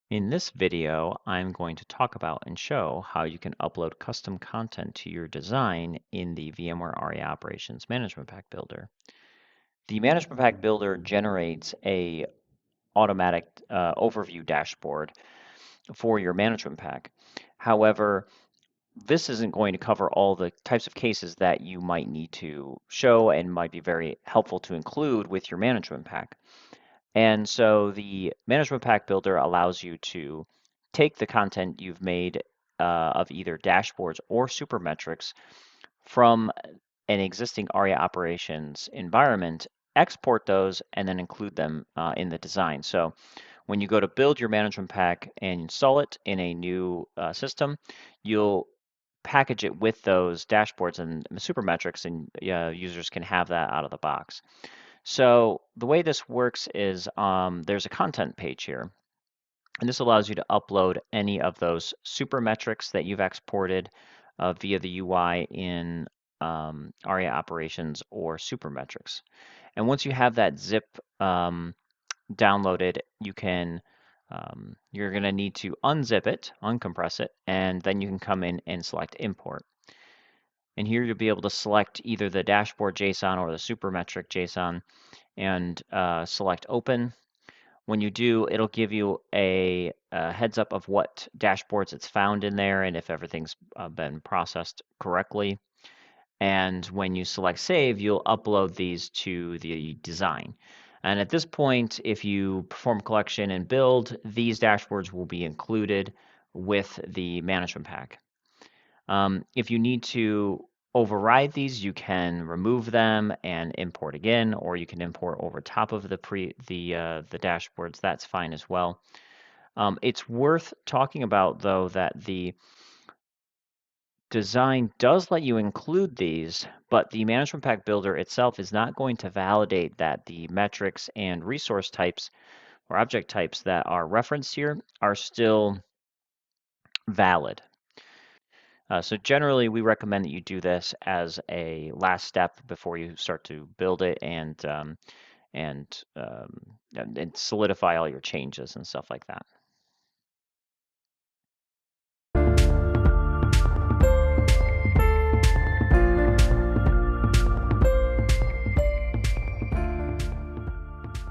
In this video, I'm going to talk about and show how you can upload custom content to your design in the VMware Aria Operations Management Pack Builder. The Management Pack Builder generates a automatic overview dashboard for your management pack. However, this isn't going to cover all the types of cases that you might need to show and might be very helpful to include with your management pack. And so the management pack builder allows you to take the content you've made of either dashboards or supermetrics from an existing Aria operations environment, export those, and then include them in the design. So when you go to build your management pack and install it in a new system, you'll package it with those dashboards and supermetrics, and users can have that out of the box. So the way this works is there's a content page here, and this allows you to upload any of those super metrics that you've exported via the UI in Aria Operations or super metrics. And once you have that zip downloaded, you're going to need to unzip it, uncompress it, and then you can come in and select import. And here you'll be able to select either the dashboard JSON or the supermetric JSON and select open. When you do, it'll give you a heads up of what dashboards it's found in there and if everything's been processed correctly. And when you select save, you'll upload these to the design. And at this point, if you perform collection and build, these dashboards will be included with the management pack. If you need to override these, you can remove them and import again, or you can import over top of the dashboards. That's fine as well. It's worth talking about, though, that the design does let you include these, but the management pack builder itself is not going to validate that the metrics and resource types or object types that are referenced here are still valid. So generally, we recommend that you do this as a last step before you start to build it and solidify all your changes and stuff like that.